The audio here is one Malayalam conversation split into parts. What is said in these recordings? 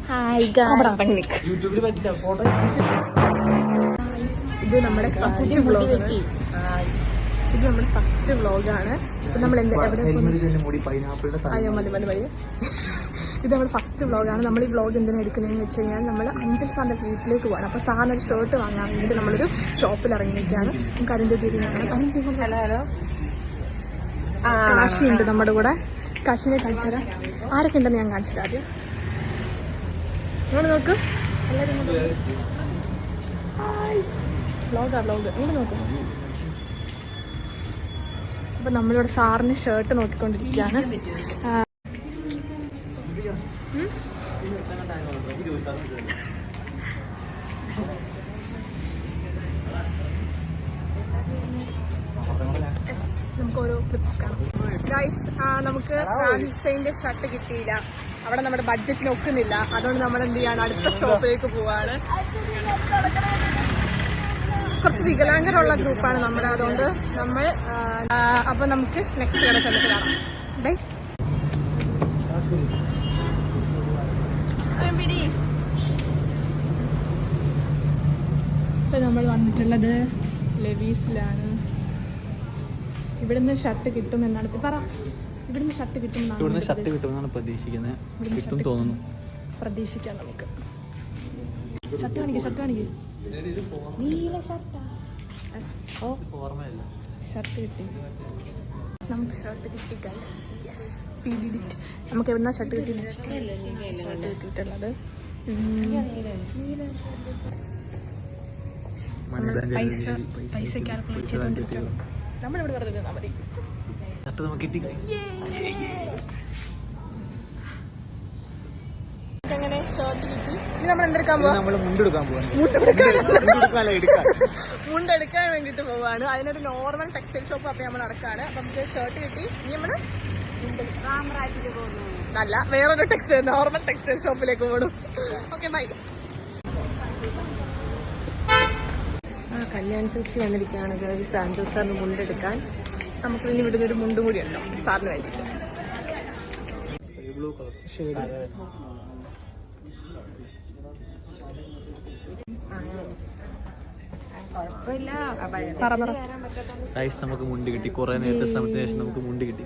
ഹായ് യൂട്യൂബിൽ പറ്റില്ല ഫോട്ടോ. ഇത് നമ്മുടെ ഫസ്റ്റ് വ്ലോഗ്. ഇത് നമ്മുടെ ഫസ്റ്റ് വ്ലോഗാണ്. നമ്മൾ അയ്യോ മതി മതി മതി. ഇത് നമ്മുടെ ഫസ്റ്റ് വ്ലോഗാണ്. നമ്മൾ ഈ വ്ലോഗ് എന്തിനാണ് എടുക്കുന്നതെന്ന് വെച്ച് കഴിഞ്ഞാൽ നമ്മൾ അഞ്ചൽ സാറിന്റെ വീട്ടിലേക്ക് പോകണം. അപ്പോൾ സാറിന് ഒരു ഷർട്ട് വാങ്ങാൻ വേണ്ടിയിട്ട് നമ്മളൊരു ഷോപ്പിൽ ഇറങ്ങിയിരിക്കുകയാണ്. നമുക്ക് അതിൻ്റെ തീരുമാനം ഹലോ കാശിയുണ്ട് നമ്മുടെ കൂടെ. കാശിനെ കാണിച്ചു തരാം. ആരൊക്കെ ഉണ്ടെന്ന് ഞാൻ കാണിച്ചു തരാം. ആദ്യം ഇങ്ങോട്ട് നോക്ക്. എല്ലാവരും വ്ലോഗാ വ്ലോഗ്. ഇങ്ങോട്ട് നോക്കും. അപ്പൊ നമ്മളിവിടെ സാറിന് ഷർട്ട് നോക്കിക്കൊണ്ടിരിക്കുകയാണ്. നമുക്ക് ഓരോ ക്ലിപ്സ് കാണാം ഗൈസ്. നമുക്ക് ഹിസൈന്റെ ഷർട്ട് കിട്ടിയില്ല. അവിടെ നമ്മുടെ ബഡ്ജറ്റിന് ഒക്കുന്നില്ല. അതുകൊണ്ട് നമ്മൾ എന്ത് ചെയ്യാണ്, അടുത്ത സ്റ്റോപ്പിലേക്ക് പോവാണ്. കുറച്ച് വികലാംഗരുള്ള ഗ്രൂപ്പാണ് നമ്മുടെ. അതുകൊണ്ട് നമ്മൾ അപ്പൊ നമുക്ക് നെക്സ്റ്റ് കട ചെന്നിട്ട് കാണാം. ബൈ. ഇപ്പൊ നമ്മൾ വന്നിട്ടുള്ളത് ലെവീസിലാണ്. ഇവിടുന്ന് ഷർട്ട് കിട്ടുമെന്നാണ് പറ. ഇവിടുന്ന് ഷർട്ട് കിട്ടുമെന്നാണ് പ്രതീക്ഷിക്കുന്നത്. പ്രതീക്ഷിക്കാം നമുക്ക്. ഷർട്ട് കാണിക്കും. ഷർട്ട് കിട്ടി. നമുക്ക് ഷർട്ട് കിട്ടി guys. Yes we did it. നമുക്ക് എവിടുന്ന ഷർട്ട് കിട്ടിയിട്ടുള്ളത്. പൈസ കാൽക്കുലേറ്റ് ചെയ്തോണ്ടിരിക്കുകയാണ്. നമ്മളിവിടെ വെറുതെ നിന്നാൽ മതി. അങ്ങനെ ഷർട്ട് കിട്ടി. ഇനി നമ്മൾ എന്തെടുക്കാൻ പോവാ? മുണ്ടെടുക്കാൻ വേണ്ടിട്ട് പോവാണ്. അതിനൊരു നോർമൽ ടെക്സ്റ്റൈൽ ഷോപ്പ് അപ്പൊ നമ്മൾ നടക്കാണ്. അപ്പൊ നമുക്ക് ഷർട്ട് കിട്ടി. ഇനി നമ്മള് അല്ല വേറൊരു നോർമൽ ടെക്സ്റ്റൈൽ ഷോപ്പിലേക്ക് പോകണം. Okay bye. കല്യാൺ സിൽക്സിൽ വന്നിരിക്കുകയാണ് ഗൈസ്. അഞ്ചൽ സാറിന് മുണ്ടെടുക്കാൻ. നമുക്ക് ഇനി ഇവിടുന്ന് ഒരു മുണ്ടും കൂടി ഉണ്ടോ സാറിന് വേണ്ടിയിട്ട്. നമുക്ക് മുണ്ട് കിട്ടി. കുറെ നേരത്തെ ശ്രമത്തിന് ശേഷം നമുക്ക് മുണ്ട് കിട്ടി.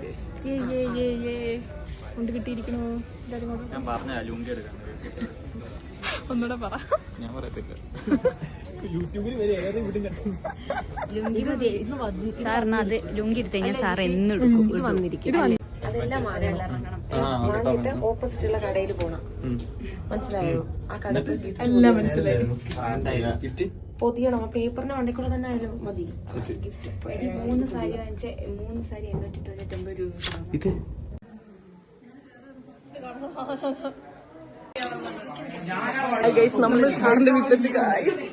മുണ്ട് കിട്ടിയിരിക്കണോ? ഞാൻ പറഞ്ഞ ലുങ്കി എടുക്കാൻ. ഒന്നുകൂടെ പറ. ഞാൻ പറയത്തില്ല. യൂട്യൂബിൽ വരെ ഏറെ വിടും സാറിന് അത് ലുങ്കി എടുത്തു കഴിഞ്ഞാൽ സാർ എന്നും എടുക്കും. ഇത് വന്നിരിക്കും. അതെല്ലാം വാങ്ങിയിട്ട് ഓപ്പോസിറ്റ് ഉള്ള കടയിൽ പോണം. മനസ്സിലായോ? ആ കട എല്ലാം മനസ്സിലായി. പൊതിയണം. പേപ്പറിന്റെ വണ്ടിക്കൂടെ തന്നെ ആയാലും മതി. ഗിഫ്റ്റ് 3 സാരി വാങ്ങിച്ച 3 സാരി 899 രൂപ. നമ്മൾ സാറിന്റെ വീട്ടിലെത്തി ഗൈസ്.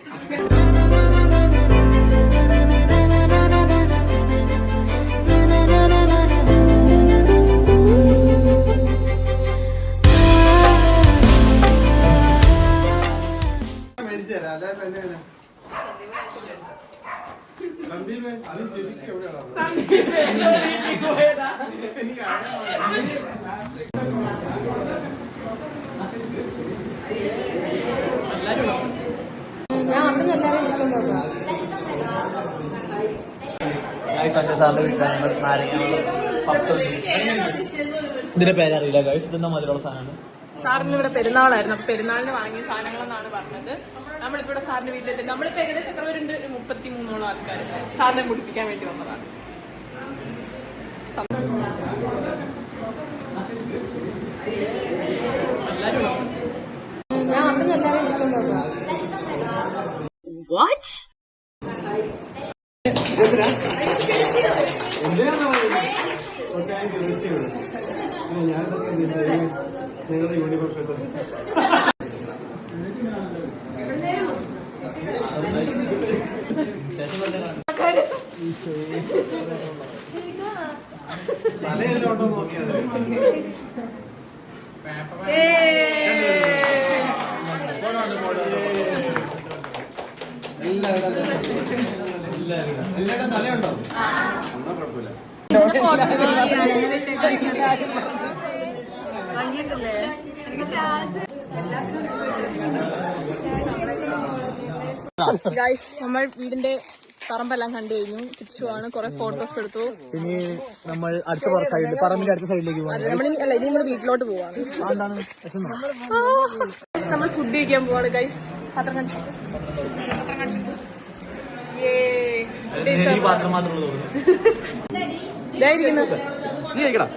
ഞാൻ അവിടുന്ന് എല്ലാവരും വിളിച്ചോണ്ടോ. ഇതിന്റെ പേരറിയില്ല ഗൈസ്. ഇതെന്താ മതിലുള്ള സാധനമാണ്. സാറിന് ഇവിടെ പെരുന്നാളായിരുന്നു. അപ്പൊ പെരുന്നാളിന് വാങ്ങിയ സാധനങ്ങളെന്നാണ് പറഞ്ഞത്. നമ്മളിപ്പോ ഇവിടെ സാറിന്റെ വീട്ടിലെത്തി. നമ്മളിപ്പോ ഏകദേശം എത്ര പേരുണ്ട്? 33 ആൾക്കാർ സാറിനെ മുടിപ്പിക്കാൻ വേണ്ടി വന്നതാണ്. ഞാൻ അവിടുന്ന് എല്ലാവരും വിളിച്ചോണ്ടോ. വാട്ട്? തലയിലോട്ടോ നോക്കിയത്. എല്ലാവരും തലയുണ്ടോ? എന്നാ കുഴപ്പമില്ല. വന്നിട്ടില്ലേ? ഗൈസ് നമ്മൾ വീടിന്റെ പറമ്പെല്ലാം കണ്ടു കഴിഞ്ഞു. തിരിച്ചുവാണ്, കുറെ ഫോട്ടോസ് എടുത്തു. ഇനി നമ്മൾ അടുത്ത സൈഡിൽ പറമ്പിന്റെ അടുത്ത സൈഡിലേക്ക് പോകാം. ഇനി നമ്മൾ വീട്ടിലോട്ട് പോവാണ്. നമ്മൾ ഫുഡ് കഴിക്കാൻ പോവാണ് ഗൈസ്. പാത്രം കാണിച്ചു. പാത്രം മാത്രമേ നീ കഴിക്കടാ.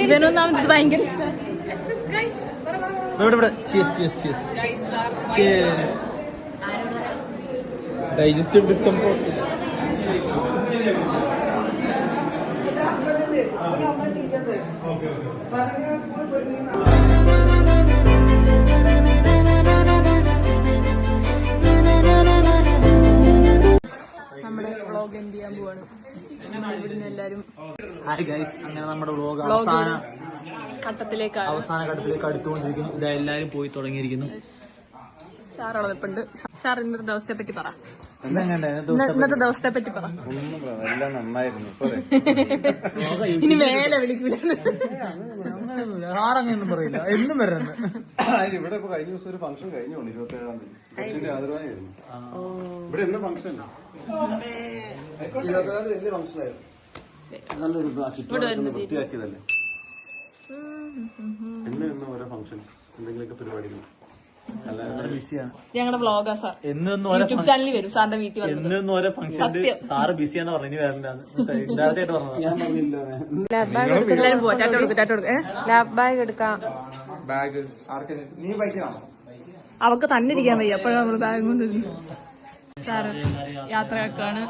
ഇവനൊന്നാമത് ഇത് ഭയങ്കര ഡൈജസ്റ്റീവ് ഡിസ്കംഫോർട്ട്. നമ്മുടെ വ്ളോഗ് എൻഡ് ചെയ്യാൻ പോവാണ്. ഇവിടുന്ന് എല്ലാരും ഹായ് ഗൈസ്, അങ്ങനെ നമ്മുടെ വ്ളോഗ് അവസാന ഘട്ടത്തിലേക്ക് അടുത്തുകൊണ്ടിരിക്കുന്നു. ഇത് എല്ലാരും പോയി തുടങ്ങിയിരിക്കുന്നു. സാറോളം നിൽപ്പുണ്ട്. സാർ ഇന്നത്തെ ദിവസത്തെ പറ്റി പറ. ഇന്നത്തെ ദിവസത്തെ പറ്റി പറ. എല്ലാം നന്നായിരുന്നു. ഇനി മേലെ വിളിക്കൂല. ആറങ്ങനെയൊന്നും പറയില്ല, എന്നും വരുന്നത്. ഇവിടെ ഇപ്പൊ കഴിഞ്ഞ ദിവസം ഒരു ഫംഗ്ഷൻ കഴിഞ്ഞോണ്ട് 27-ാം തീയതി ആദരവായിരുന്നു. ഇവിടെ എന്നും ഫംഗ്ഷൻ അല്ല, 27-ാം തീയതി വലിയ ഫംഗ്ഷൻ ആയിരുന്നു. നല്ലൊരു ചുറ്റുപാട് വൃത്തിയാക്കിയതല്ലേ. എന്നും ഓരോ ഫംഗ്ഷൻസ്, എന്തെങ്കിലുമൊക്കെ പരിപാടികൾ. ഞങ്ങളുടെ വ്ളോഗാ സാർ. യൂട്യൂബ് ചാനലിൽ വരും. സാറിന്റെ വീട്ടിൽ എന്നും ഓരോ ഫംഗ്ഷൻ സാറ് ബിസിയാന്ന് പറഞ്ഞു. ഇനി വരണ്ടാന്ന് ഞാൻ പറഞ്ഞില്ല. എല്ലാരും പോവാ. ടാറ്റ കൊടുക്കും. ലാബ് ബാഗ് എടുക്കാം. ബാഗ് നീ ബൈക്കിനാണോ? അവക്ക് തന്നെ ഇരിക്കാൻ വയ്യ, അപ്പോഴാണ് നമ്മൾ ബാഗ് കൊണ്ടിരുന്നു. സാറ് യാത്രക്കാണ്,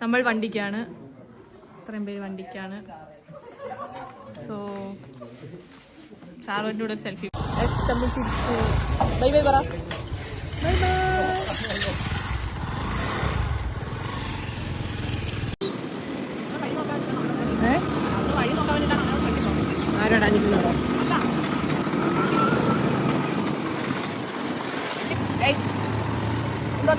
നമ്മൾ വണ്ടിക്കാണ്. ഇത്രയും പേര് വണ്ടിക്കാണ്. സോ സാറിന്റെ കൂടെ സെൽഫി. നമ്മൾ തിരിച്ചു. ബൈ ബൈ പറ. Bye bye. ആരോടാ നിൽക്കുന്നതോ? എന്തോ